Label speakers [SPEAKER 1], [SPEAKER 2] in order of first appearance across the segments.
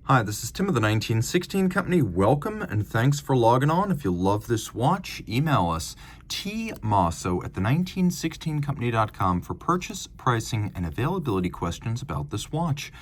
[SPEAKER 1] Hi, this is Tim of the 1916 Company. Welcome and thanks for logging on. If you love this watch, email us tmosso@the1916company.com for purchase, pricing, and availability questions about this watch.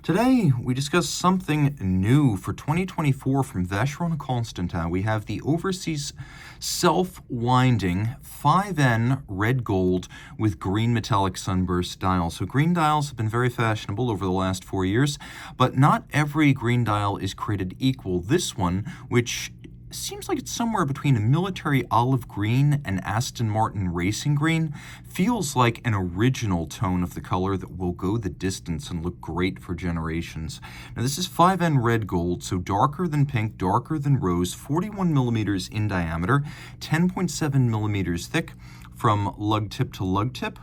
[SPEAKER 1] Today, we discuss something new for 2024 from Vacheron Constantin. We have the Overseas self-winding 5N red gold with green metallic sunburst dial. So green dials have been very fashionable over the last 4 years, but not every green dial is created equal. This one, which seems like it's somewhere between a military olive green and Aston Martin racing green, feels like an original tone of the color that will go the distance and look great for generations. Now this is 5N red gold, so darker than pink, darker than rose, 41 millimeters in diameter, 10.7 millimeters thick from lug tip to lug tip.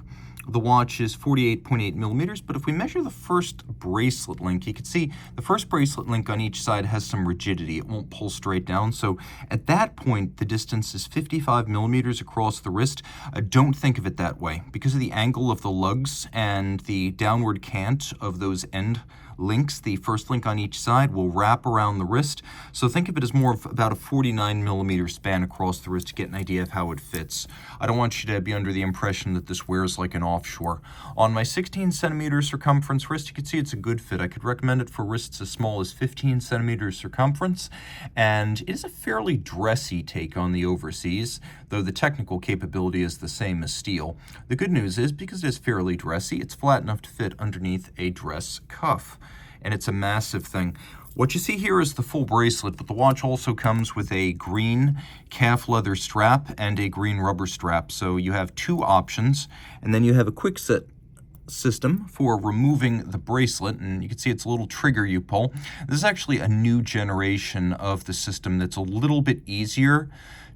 [SPEAKER 1] The watch is 48.8 millimeters, but if we measure the first bracelet link, you can see the first bracelet link on each side has some rigidity. It won't pull straight down. So at that point, the distance is 55 millimeters across the wrist. Don't think of it that way. Because of the angle of the lugs and the downward cant of those end links, the first link on each side will wrap around the wrist. So think of it as more of about a 49 millimeter span across the wrist to get an idea of how it fits. I don't want you to be under the impression that this wears like an offshore. On my 16 centimeter circumference wrist, you can see it's a good fit. I could recommend it for wrists as small as 15 centimeters circumference, and it is a fairly dressy take on the Overseas, though the technical capability is the same as steel. The good news is, because it is fairly dressy, it's flat enough to fit underneath a dress cuff. And it's a massive thing. What you see here is the full bracelet, but the watch also comes with a green calf leather strap and a green rubber strap. So you have two options, and then you have a quick set system for removing the bracelet, and you can see it's a little trigger you pull. This is actually a new generation of the system that's a little bit easier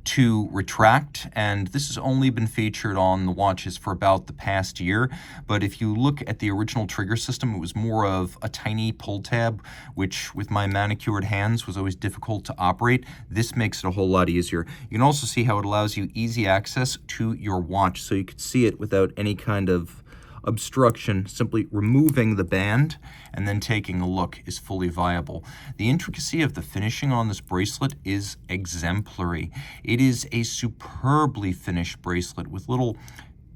[SPEAKER 1] to retract, and this has only been featured on the watches for about the past year. But if you look at the original trigger system, it was more of a tiny pull tab, which with my manicured hands was always difficult to operate. This makes it a whole lot easier. You can also see how it allows you easy access to your watch, so you can see it without any kind of obstruction. Simply removing the band and then taking a look is fully viable. The intricacy of the finishing on this bracelet is exemplary. It is a superbly finished bracelet with little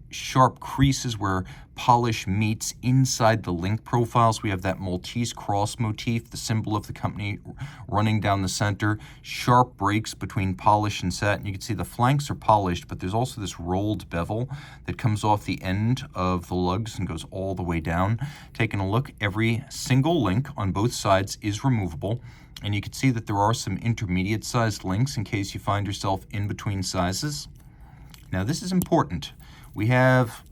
[SPEAKER 1] sharp creases where polish meets inside the link profiles. We have that Maltese cross motif, the symbol of the company, running down the center. Sharp breaks between polish and satin. You can see the flanks are polished, but there's also this rolled bevel that comes off the end of the lugs and goes all the way down. Taking a look, every single link on both sides is removable. And you can see that there are some intermediate sized links in case you find yourself in between sizes. Now this is important. We have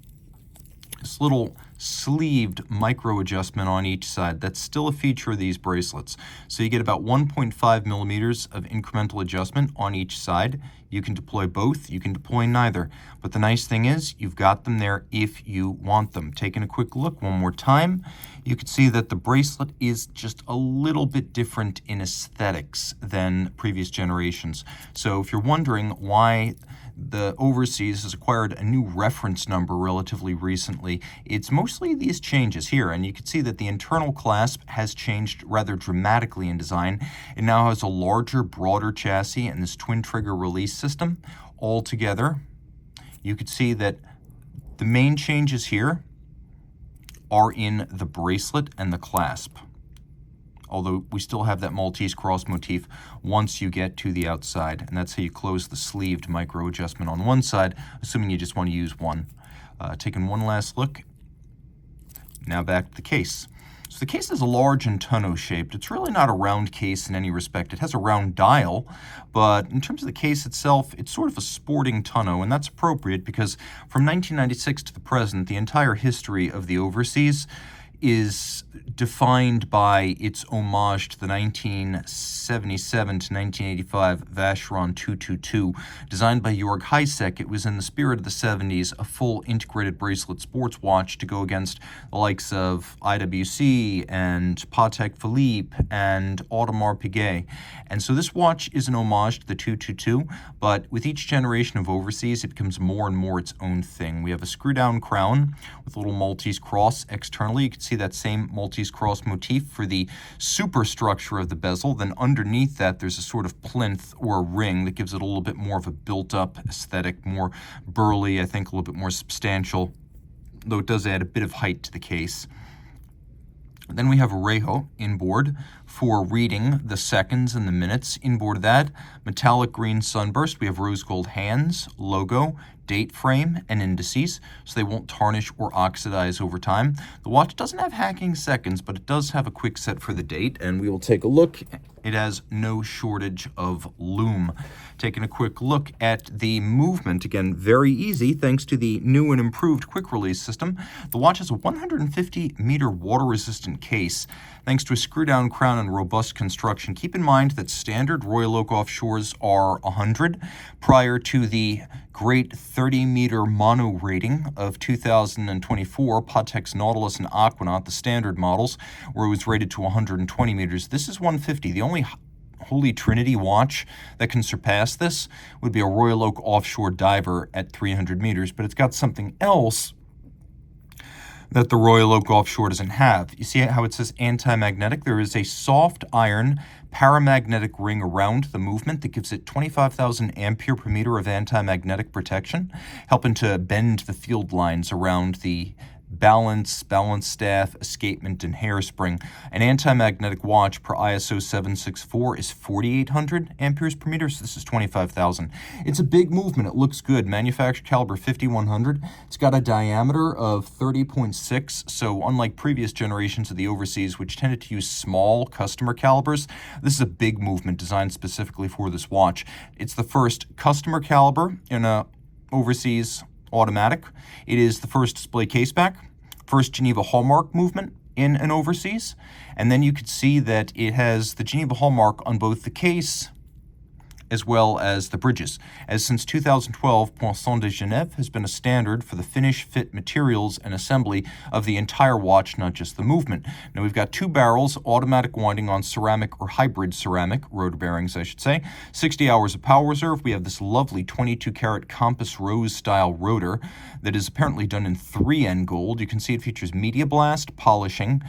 [SPEAKER 1] this little sleeved micro adjustment on each side. That's still a feature of these bracelets. So you get about 1.5 millimeters of incremental adjustment on each side. You can deploy both, you can deploy neither. But the nice thing is you've got them there if you want them. Taking a quick look one more time, you can see that the bracelet is just a little bit different in aesthetics than previous generations. So if you're wondering why the Overseas has acquired a new reference number relatively recently, it's mostly these changes here, and you can see that the internal clasp has changed rather dramatically in design. It now has a larger, broader chassis and this twin trigger release system. Altogether, you can see that the main changes here are in the bracelet and the clasp, although we still have that Maltese cross motif once you get to the outside. And that's how you close the sleeved micro adjustment on one side, assuming you just want to use one. Taking one last look. Now back to the case. So the case is large and tonneau shaped. It's really not a round case in any respect. It has a round dial, but in terms of the case itself, it's sort of a sporting tonneau, and that's appropriate because from 1996 to the present, the entire history of the Overseas is defined by its homage to the 1977 to 1985 Vacheron 222. Designed by Jörg Heisek, it was in the spirit of the 70s, a full integrated bracelet sports watch to go against the likes of IWC and Patek Philippe and Audemars Piguet. And so this watch is an homage to the 222, but with each generation of Overseas, it becomes more and more its own thing. We have a screw-down crown with a little Maltese cross externally. You can see that same Maltese cross motif for the superstructure of the bezel. Then underneath that, there's a sort of plinth or a ring that gives it a little bit more of a built-up aesthetic, more burly, I think a little bit more substantial, though it does add a bit of height to the case. Then we have Rejo inboard for reading the seconds and the minutes. Inboard of that, metallic green sunburst. We have rose gold hands, logo, date frame, and indices, so they won't tarnish or oxidize over time. The watch doesn't have hacking seconds, but it does have a quick set for the date, and we will take a look. It has no shortage of lume. Taking a quick look at the movement, again, very easy thanks to the new and improved quick release system. The watch has a 150-meter water-resistant case thanks to a screw-down crown and robust construction. Keep in mind that standard Royal Oak offshores are 100 prior to the great 30-meter mono rating of 2024, Patek's Nautilus and Aquanaut, the standard models, where it was rated to 120 meters. This is 150. The only Holy Trinity watch that can surpass this would be a Royal Oak offshore diver at 300 meters, but it's got something else that the Royal Oak offshore doesn't have. You see how it says anti-magnetic? There is a soft iron paramagnetic ring around the movement that gives it 25,000 ampere per meter of anti-magnetic protection, helping to bend the field lines around the balance staff, escapement, and hairspring. An anti-magnetic watch per ISO 764 is 4,800 amperes per meter, so this is 25,000. It's a big movement. It looks good. Manufactured caliber 5100. It's got a diameter of 30.6, so unlike previous generations of the Overseas, which tended to use small customer calibers, this is a big movement designed specifically for this watch. It's the first customer caliber in a Overseas automatic. It is the first display caseback, first Geneva hallmark movement in an Overseas, and then you could see that it has the Geneva hallmark on both the case as well as the bridges, as since 2012, Poinçon de Genève has been a standard for the finish, fit, materials, and assembly of the entire watch, not just the movement. Now we've got two barrels, automatic winding on ceramic or hybrid ceramic, rotor bearings I should say, 60 hours of power reserve. We have this lovely 22-karat compass rose style rotor that is apparently done in 3N gold. You can see it features media blast, polishing,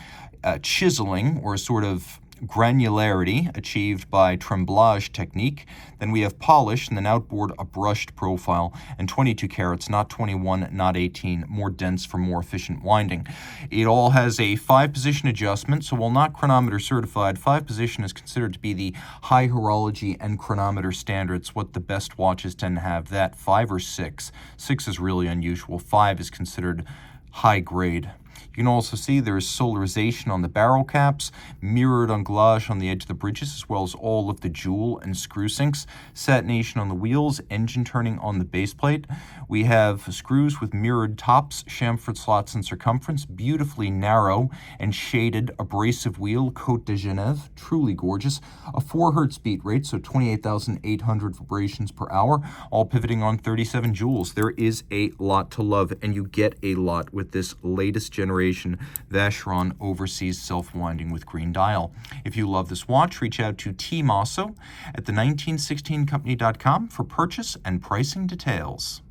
[SPEAKER 1] chiseling, or a sort of granularity achieved by tremblage technique. Then we have polish, and then outboard a brushed profile, and 22 carats, not 21, not 18, more dense for more efficient winding. It all has a 5-position adjustment, so while not chronometer certified, 5-position is considered to be the high horology and chronometer standards, what the best watches tend to have, that 5 or 6. 6 is really unusual. 5 is considered high grade. You can also see there is solarization on the barrel caps, mirrored anglage on the edge of the bridges, as well as all of the jewel and screw sinks, satination on the wheels, engine turning on the base plate. We have screws with mirrored tops, chamfered slots and circumference, beautifully narrow and shaded abrasive wheel, Côte de Genève, truly gorgeous. A 4 hertz beat rate, so 28,800 vibrations per hour, all pivoting on 37 jewels. There is a lot to love, and you get a lot with this latest generation Vacheron Overseas self-winding with green dial. If you love this watch, reach out to Team Mosso at the 1916company.com for purchase and pricing details.